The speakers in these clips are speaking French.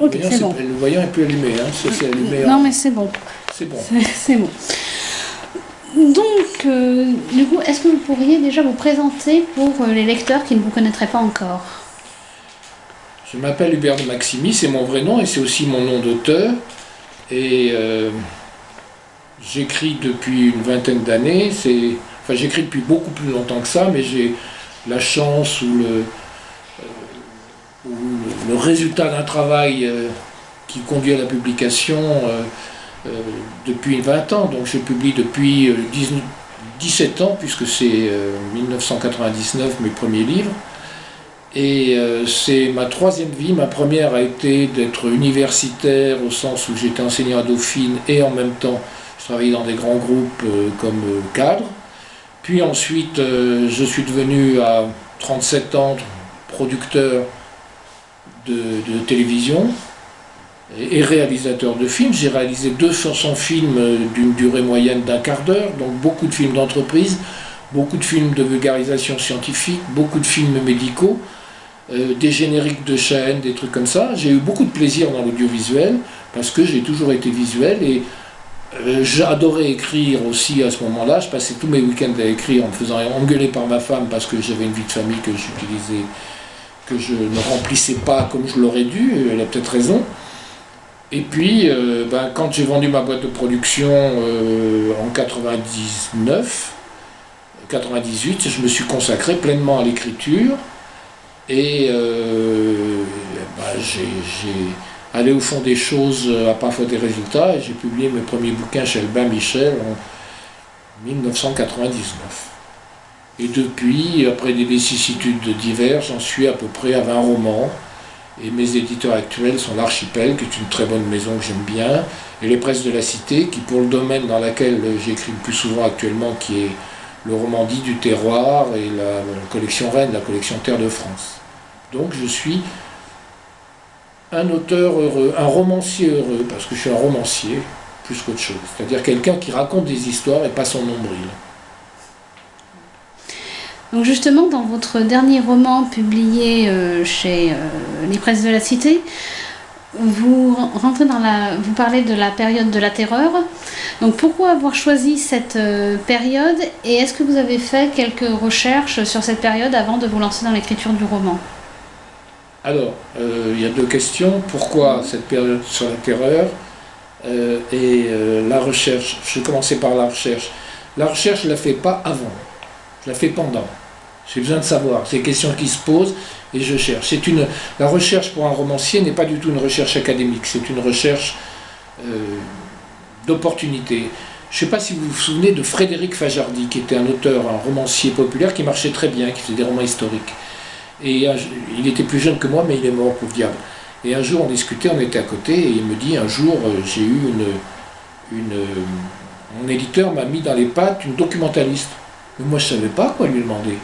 Ok, c'est bon. Le voyant est plus allumé, hein. C'est allumé. Non, mais c'est bon. C'est bon. C'est bon. Donc, du coup, est-ce que vous pourriez déjà vous présenter pour les lecteurs qui ne vous connaîtraient pas encore? Je m'appelle Hubert de Maximi, c'est mon vrai nom et c'est aussi mon nom d'auteur. Et j'écris depuis une vingtaine d'années. Enfin, j'écris depuis beaucoup plus longtemps que ça, mais j'ai la chance ou le résultat d'un travail qui conduit à la publication depuis 20 ans. Donc je publie depuis 17 ans, puisque c'est 1999 mes premiers livres. Et c'est ma troisième vie. Ma première a été d'être universitaire au sens où j'étais enseignant à Dauphine et en même temps je travaillais dans des grands groupes comme cadre. Puis ensuite je suis devenu à 37 ans producteur de télévision et réalisateur de films. J'ai réalisé 200 films d'une durée moyenne d'un quart d'heure, donc beaucoup de films d'entreprise, beaucoup de films de vulgarisation scientifique, beaucoup de films médicaux, des génériques de chaînes, des trucs comme ça. J'ai eu beaucoup de plaisir dans l'audiovisuel parce que j'ai toujours été visuel et j'adorais écrire aussi à ce moment-là. Je passais tous mes week-ends à écrire en me faisant engueuler par ma femme parce que j'avais une vie de famille que j'utilisais, que je ne remplissais pas comme je l'aurais dû. Elle a peut-être raison. Et puis, quand j'ai vendu ma boîte de production en 99, 98, je me suis consacré pleinement à l'écriture et j'ai allé au fond des choses à parfois des résultats et j'ai publié mes premiers bouquins chez Albin Michel en 1999. Et depuis, après des vicissitudes diverses, j'en suis à peu près à 20 romans. Et mes éditeurs actuels sont l'Archipel, qui est une très bonne maison que j'aime bien, et les Presses de la Cité, qui pour le domaine dans lequel j'écris le plus souvent actuellement, qui est le roman dit du terroir et la collection Rennes, la collection Terre de France. Donc je suis un auteur heureux, un romancier heureux, parce que je suis un romancier plus qu'autre chose. C'est-à-dire quelqu'un qui raconte des histoires et pas son nombril. Donc justement, dans votre dernier roman publié chez les Presses de la Cité, vous parlez de la période de la terreur. Donc pourquoi avoir choisi cette période et est-ce que vous avez fait quelques recherches sur cette période avant de vous lancer dans l'écriture du roman? Alors, il y a deux questions. Pourquoi cette période sur la terreur et la recherche? Je vais commencer par la recherche. La recherche, je ne la fais pas avant, je la fais pendant. J'ai besoin de savoir, c'est des questions qui se posent et je cherche. La recherche pour un romancier n'est pas du tout une recherche académique, c'est une recherche d'opportunité. Je ne sais pas si vous vous souvenez de Frédéric Fajardi, qui était un auteur, un romancier populaire qui marchait très bien, qui faisait des romans historiques. Et il était plus jeune que moi, mais il est mort, pauvre diable. Et un jour on discutait, on était à côté, et il me dit, un jour j'ai eu mon éditeur m'a mis dans les pattes une documentaliste. Mais moi je ne savais pas quoi lui demander.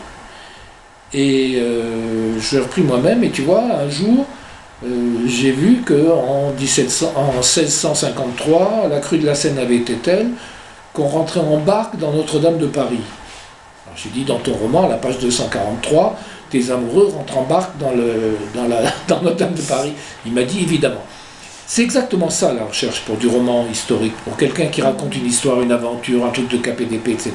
Et je l'ai repris moi-même, et tu vois, un jour, j'ai vu qu'en 1653, la crue de la Seine avait été telle qu'on rentrait en barque dans Notre-Dame de Paris. Alors j'ai dit, dans ton roman, à la page 243, tes amoureux rentrent en barque dans Notre-Dame de Paris. Il m'a dit, évidemment. C'est exactement ça la recherche pour du roman historique, pour quelqu'un qui raconte une histoire, une aventure, un truc de KPDP, etc.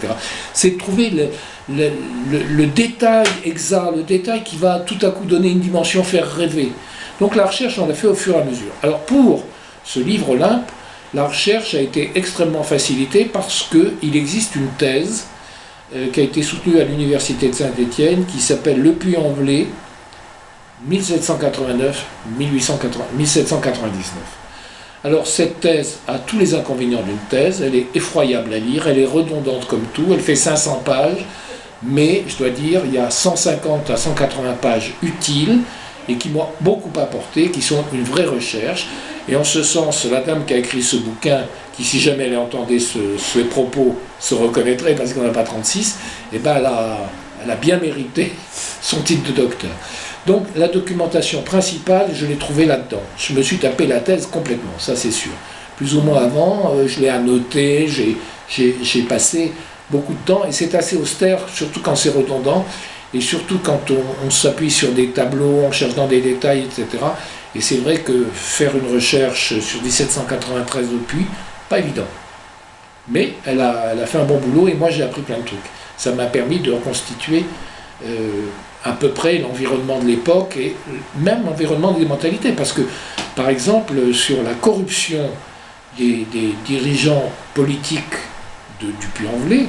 C'est de trouver le détail exact, le détail qui va tout à coup donner une dimension, faire rêver. Donc la recherche, on l'a fait au fur et à mesure. Alors pour ce livre Olympe, la recherche a été extrêmement facilitée parce qu'il existe une thèse qui a été soutenue à l'université de Saint-Étienne qui s'appelle Le Puy-en-Velay, 1799. Alors cette thèse a tous les inconvénients d'une thèse, elle est effroyable à lire, elle est redondante comme tout, elle fait 500 pages, mais je dois dire, il y a 150 à 180 pages utiles et qui m'ont beaucoup apporté, qui sont une vraie recherche. Et en ce sens, la dame qui a écrit ce bouquin, qui si jamais elle entendait ce propos, se reconnaîtrait parce qu'on n'a pas 36, et ben elle a bien mérité son titre de docteur. Donc la documentation principale, je l'ai trouvée là-dedans. Je me suis tapé la thèse complètement, ça c'est sûr. Plus ou moins avant, je l'ai annoté, j'ai passé beaucoup de temps, et c'est assez austère, surtout quand c'est redondant. et surtout quand on s'appuie sur des tableaux, on cherche dans des détails, etc. Et c'est vrai que faire une recherche sur 1793 au Puy, pas évident. Mais elle a fait un bon boulot et moi j'ai appris plein de trucs. Ça m'a permis de reconstituer à peu près l'environnement de l'époque et même l'environnement des mentalités. Parce que, par exemple, sur la corruption des dirigeants politiques du Puy-en-Velay,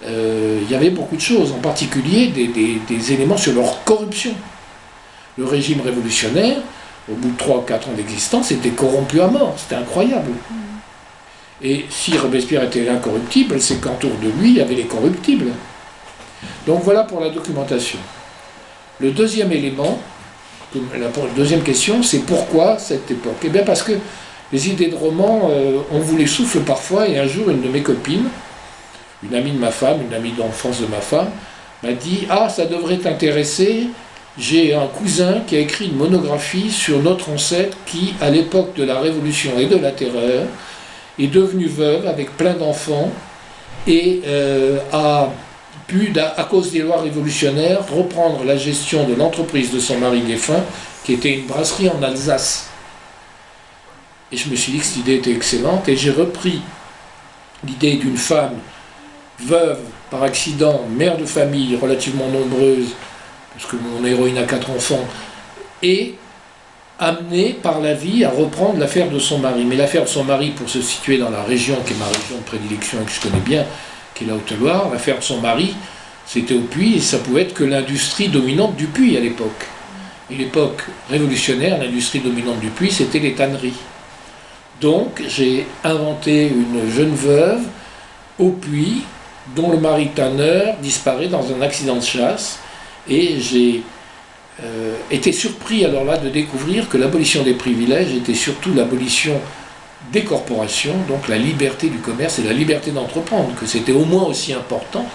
il y avait beaucoup de choses, en particulier des éléments sur leur corruption. Le régime révolutionnaire, au bout de 3 ou 4 ans d'existence, était corrompu à mort, c'était incroyable. Et si Robespierre était incorruptible, c'est qu'autour de lui, il y avait les corruptibles. Donc voilà pour la documentation. Le deuxième élément, la deuxième question, c'est pourquoi cette époque? Eh bien parce que les idées de roman, on vous les souffle parfois, et un jour, une de mes copines, une amie de ma femme, une amie d'enfance de ma femme, m'a dit « Ah, ça devrait t'intéresser, j'ai un cousin qui a écrit une monographie sur notre ancêtre qui, à l'époque de la Révolution et de la Terreur, est devenue veuve avec plein d'enfants et a pu, à cause des lois révolutionnaires, reprendre la gestion de l'entreprise de son mari défunt, qui était une brasserie en Alsace. » Et je me suis dit que cette idée était excellente, et j'ai repris l'idée d'une femme veuve par accident, mère de famille relativement nombreuse, parce que mon héroïne a 4 enfants, et amenée par la vie à reprendre l'affaire de son mari. Mais l'affaire de son mari, pour se situer dans la région qui est ma région de prédilection et que je connais bien, qui est la Haute-Loire, l'affaire de son mari, c'était au Puy, et ça pouvait être que l'industrie dominante du Puy à l'époque. Et l'époque révolutionnaire, l'industrie dominante du Puy, c'était les tanneries. Donc j'ai inventé une jeune veuve au Puy, dont le mari tanneur disparaît dans un accident de chasse, et j'ai été surpris alors là de découvrir que l'abolition des privilèges était surtout l'abolition des corporations, donc la liberté du commerce et la liberté d'entreprendre, que c'était au moins aussi important,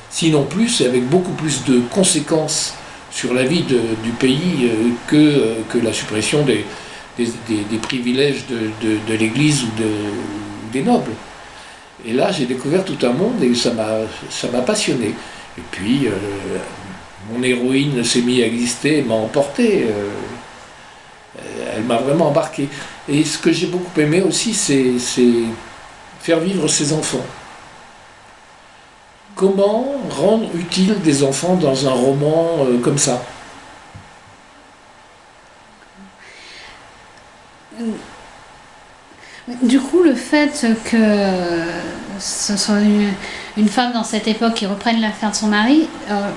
sinon plus, et avec beaucoup plus de conséquences sur la vie du pays que la suppression des privilèges de l'Église ou des nobles. Et là, j'ai découvert tout un monde et ça m'a passionné. Et puis, mon héroïne s'est mise à exister et m'a emporté. Elle m'a vraiment embarqué. Et ce que j'ai beaucoup aimé aussi, c'est faire vivre ses enfants. Comment rendre utile des enfants dans un roman comme ça? Du coup, le fait que ce soit une femme dans cette époque qui reprenne l'affaire de son mari,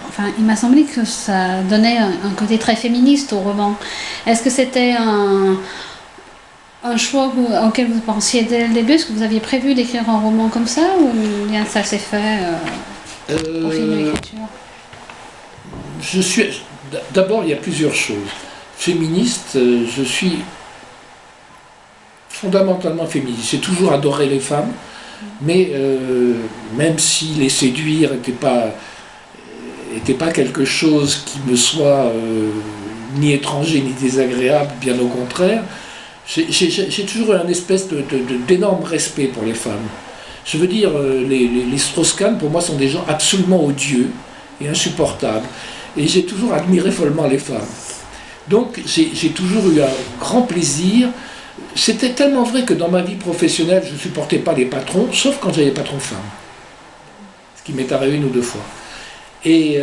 enfin, il m'a semblé que ça donnait un côté très féministe au roman. Est-ce que c'était un choix auquel vous pensiez dès le début? Est-ce que vous aviez prévu d'écrire un roman comme ça, ou bien ça s'est fait au fil de l'écriture? D'abord, il y a plusieurs choses. Féministe, je suis fondamentalement féministe. J'ai toujours adoré les femmes, mais même si les séduire n'était pas quelque chose qui me soit ni étranger ni désagréable, bien au contraire, j'ai toujours eu un espèce d'énorme respect pour les femmes. Je veux dire, les Strauss-Kahn, pour moi, sont des gens absolument odieux et insupportables. Et j'ai toujours admiré follement les femmes. Donc, j'ai toujours eu un grand plaisir. C'était tellement vrai que dans ma vie professionnelle, je ne supportais pas les patrons, sauf quand j'avais des patrons femmes. Ce qui m'est arrivé 1 ou 2 fois. Et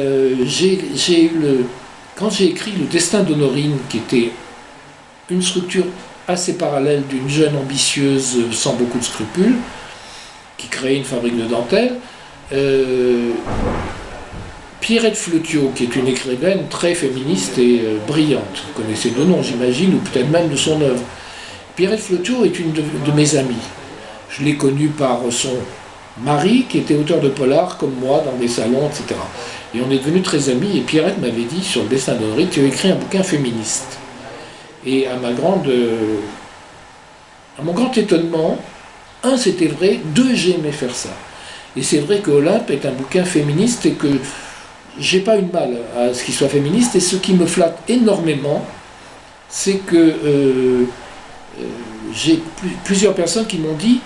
quand j'ai écrit Le destin d'Honorine, qui était une structure assez parallèle d'une jeune ambitieuse sans beaucoup de scrupules, qui créait une fabrique de dentelle, Pierrette Fleutiot, qui est une écrivaine très féministe et brillante, vous connaissez le nom, j'imagine, ou peut-être même de son œuvre. Pierrette Fleutiot est une de mes amies. Je l'ai connue par son mari, qui était auteur de polar, comme moi, dans des salons, etc. Et on est devenus très amis, et Pierrette m'avait dit, sur Le destin d'Honorine, tu as écrit un bouquin féministe. Et à mon grand étonnement, 1, c'était vrai, 2, j'aimais faire ça. Et c'est vrai que Olympe est un bouquin féministe et que j'ai pas eu de mal à ce qu'il soit féministe. Et ce qui me flatte énormément, c'est que j'ai plusieurs personnes qui m'ont dit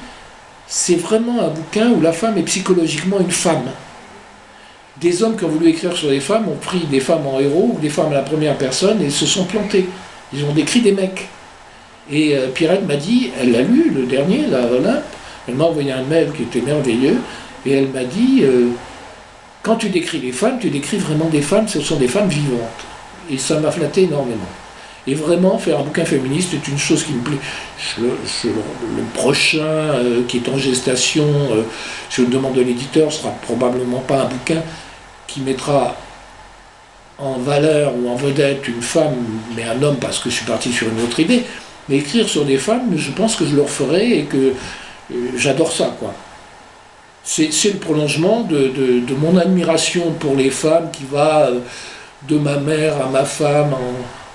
c'est vraiment un bouquin où la femme est psychologiquement une femme. des hommes qui ont voulu écrire sur des femmes ont pris des femmes en héros ou des femmes à la première personne et se sont plantés. Ils ont décrit des mecs. Et Pierrette m'a dit, elle l'a lu, le dernier, la Olympe, elle m'a envoyé un mail qui était merveilleux, et elle m'a dit, quand tu décris les femmes, tu décris vraiment des femmes, ce sont des femmes vivantes. Et ça m'a flatté énormément. Et vraiment, faire un bouquin féministe est une chose qui me plaît. Le prochain qui est en gestation, sur une demande de l'éditeur, sera probablement pas un bouquin qui mettra en valeur ou en vedette une femme, mais un homme, parce que je suis parti sur une autre idée. Mais écrire sur des femmes, je pense que je le referai et que j'adore ça, quoi. C'est le prolongement de mon admiration pour les femmes qui va de ma mère à ma femme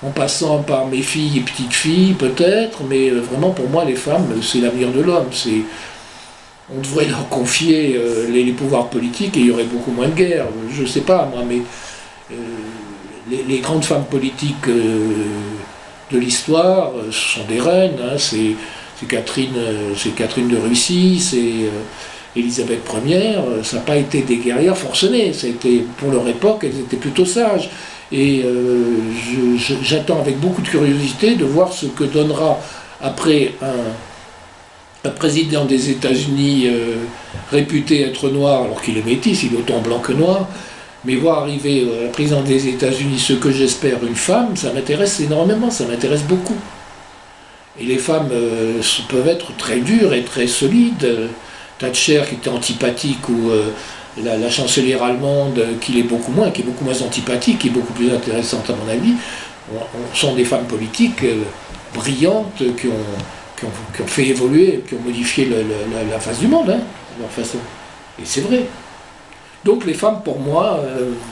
en passant par mes filles et petites filles peut-être, mais vraiment pour moi les femmes c'est l'avenir de l'homme. On devrait leur confier les pouvoirs politiques et il y aurait beaucoup moins de guerres. Je sais pas moi, mais les grandes femmes politiques de l'histoire, ce sont des reines, hein, c'est Catherine de Russie, c'est Élisabeth Ier, ça n'a pas été des guerrières forcenées, ça a été, pour leur époque, elles étaient plutôt sages. Et j'attends avec beaucoup de curiosité de voir ce que donnera après un président des États-Unis réputé être noir, alors qu'il est métis, il est autant blanc que noir, mais voir arriver à la présidence des États-Unis ce que j'espère une femme, ça m'intéresse énormément, ça m'intéresse beaucoup. Et les femmes peuvent être très dures et très solides. Thatcher qui était antipathique ou la chancelière allemande qui est beaucoup moins antipathique, qui est beaucoup plus intéressante à mon avis, sont des femmes politiques brillantes qui ont fait évoluer, qui ont modifié la face du monde, hein, de leur façon. Et c'est vrai. Donc les femmes, pour moi,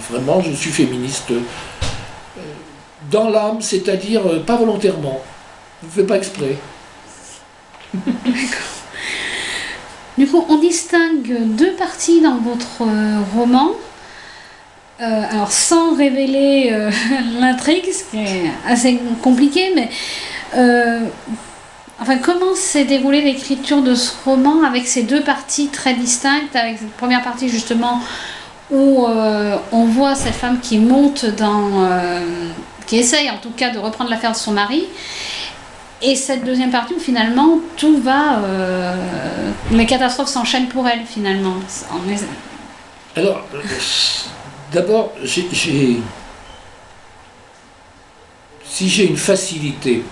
vraiment, je suis féministe dans l'âme, c'est-à-dire pas volontairement. Je ne fais pas exprès. Du coup, on distingue deux parties dans votre roman. Alors, sans révéler l'intrigue, ce qui est assez compliqué, mais enfin, comment s'est déroulée l'écriture de ce roman avec ces deux parties très distinctes, avec cette première partie justement où on voit cette femme qui monte qui essaye en tout cas de reprendre l'affaire de son mari. Et cette deuxième partie où finalement tout va, les catastrophes s'enchaînent pour elle finalement. Alors, d'abord, si j'ai une facilité,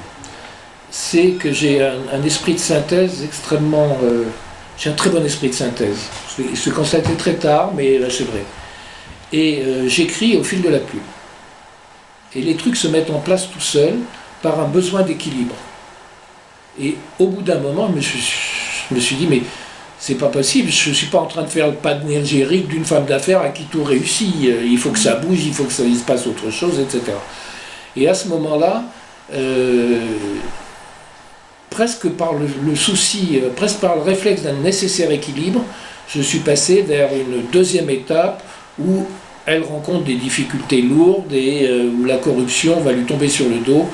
c'est que j'ai un esprit de synthèse extrêmement... j'ai un très bon esprit de synthèse. Je l'ai constaté très tard, mais là c'est vrai. Et j'écris au fil de la plume. Et les trucs se mettent en place tout seuls par un besoin d'équilibre. Et au bout d'un moment, je me suis dit, mais c'est pas possible, je ne suis pas en train de faire le panégyrique d'une femme d'affaires à qui tout réussit. Il faut que ça bouge, il faut que ça se passe autre chose, etc. Et à ce moment-là, presque par le souci, presque par le réflexe d'un nécessaire équilibre, je suis passé vers une deuxième étape où elle rencontre des difficultés lourdes et où la corruption va lui tomber sur le dos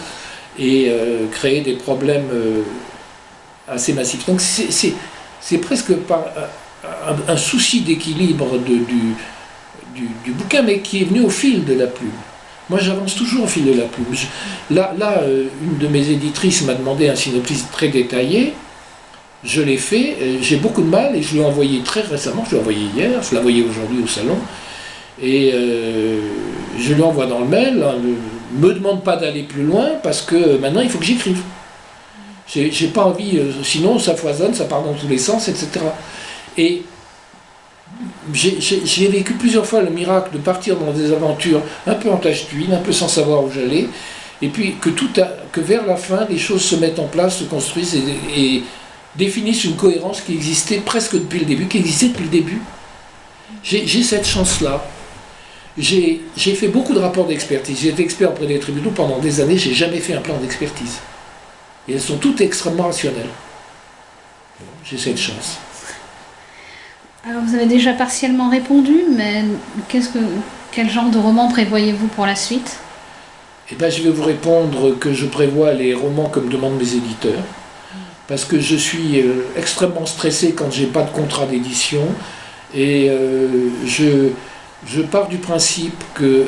et créer des problèmes assez massifs. Donc c'est presque par un souci d'équilibre du bouquin, mais qui est venu au fil de la plume. Moi j'avance toujours au fil de la plume. Une de mes éditrices m'a demandé un synopsis très détaillé, je l'ai fait, j'ai beaucoup de mal et je l'ai envoyé très récemment, je l'ai envoyé hier, je l'ai envoyé aujourd'hui au salon, et je lui envoie dans le mail, me demande pas d'aller plus loin parce que maintenant il faut que j'écrive. J'ai pas envie, sinon ça foisonne, ça part dans tous les sens, etc. Et j'ai vécu plusieurs fois le miracle de partir dans des aventures un peu en tache d'huile, un peu sans savoir où j'allais, et puis que vers la fin les choses se mettent en place, se construisent et définissent une cohérence qui existait presque depuis le début, qui existait depuis le début. J'ai cette chance-là. J'ai fait beaucoup de rapports d'expertise. J'ai été expert auprès des tribunaux pendant des années, j'ai jamais fait un plan d'expertise. Et elles sont toutes extrêmement rationnelles. J'ai cette chance. Alors vous avez déjà partiellement répondu, mais quel genre de roman prévoyez-vous pour la suite? Eh bien, je vais vous répondre que je prévois les romans comme demandent mes éditeurs, parce que je suis extrêmement stressé quand j'ai pas de contrat d'édition, et Je pars du principe que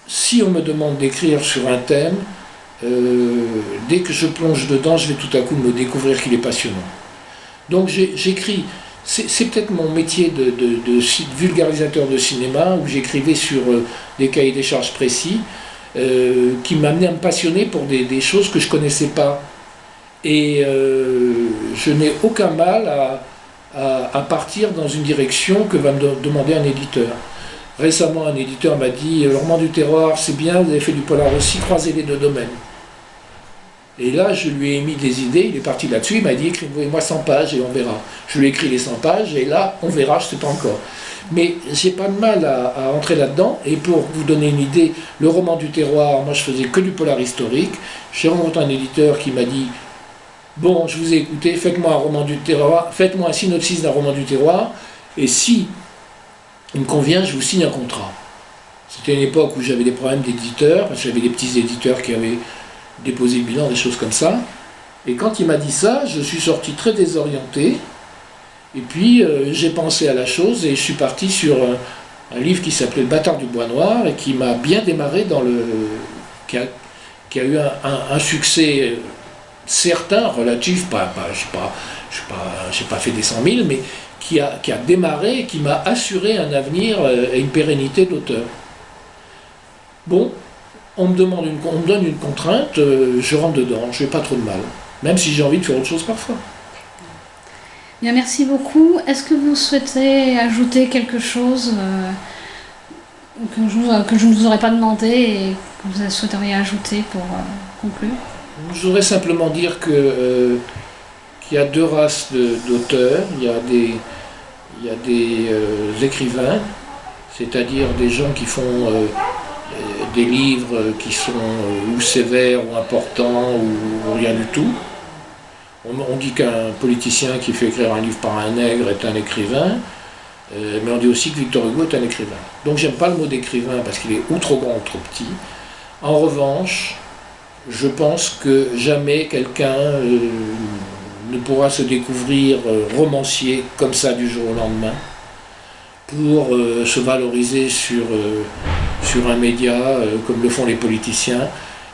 si on me demande d'écrire sur un thème, dès que je plonge dedans, je vais tout à coup me découvrir qu'il est passionnant. Donc j'écris, c'est peut-être mon métier de vulgarisateur de cinéma, où j'écrivais sur des cahiers des charges précis, qui m'amenaient à me passionner pour des choses que je ne connaissais pas. Et je n'ai aucun mal à partir dans une direction que va me demander un éditeur. Récemment, un éditeur m'a dit « Le roman du terroir, c'est bien, vous avez fait du polar aussi, croisez les deux domaines. » Et là, je lui ai émis des idées, il est parti là-dessus, il m'a dit « Écrivez-moi 100 pages et on verra. » Je lui ai écrit les 100 pages et là, on verra, je ne sais pas encore. Mais j'ai pas de mal à entrer là-dedans. Et pour vous donner une idée, le roman du terroir, moi je faisais que du polar historique. J'ai rencontré un éditeur qui m'a dit « Bon, je vous ai écouté, faites-moi un roman du terroir, faites-moi un synopsis d'un roman du terroir, et si il me convient, je vous signe un contrat. » C'était une époque où j'avais des problèmes d'éditeurs, parce que j'avais des petits éditeurs qui avaient déposé le bilan, des choses comme ça. Et quand il m'a dit ça, je suis sorti très désorienté. Et puis j'ai pensé à la chose et je suis parti sur un livre qui s'appelait Le Bâtard du Bois Noir et qui m'a bien démarré qui a eu un succès certain, relatif, j'ai pas fait des 100 000, mais qui a démarré et qui m'a assuré un avenir et une pérennité d'auteur. Bon, on me donne une contrainte, je rentre dedans, je n'ai pas trop de mal, même si j'ai envie de faire autre chose parfois. Bien, merci beaucoup. Est-ce que vous souhaitez ajouter quelque chose que je ne vous aurais pas demandé et que vous souhaiteriez ajouter pour conclure? Je voudrais simplement dire qu'il y a deux races d'auteurs. Il y a des écrivains, c'est-à-dire des gens qui font des livres qui sont ou sévères ou importants ou rien du tout. On dit qu'un politicien qui fait écrire un livre par un nègre est un écrivain, mais on dit aussi que Victor Hugo est un écrivain. Donc j'aime pas le mot d'écrivain parce qu'il est ou trop grand ou trop petit. En revanche, je pense que jamais quelqu'un ne pourra se découvrir romancier comme ça du jour au lendemain pour se valoriser sur un média comme le font les politiciens.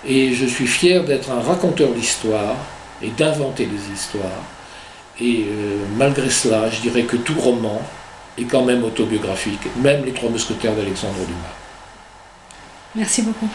Et je suis fier d'être un raconteur d'histoire et d'inventer des histoires. Et malgré cela, je dirais que tout roman est quand même autobiographique, même Les Trois Mousquetaires d'Alexandre Dumas. Merci beaucoup.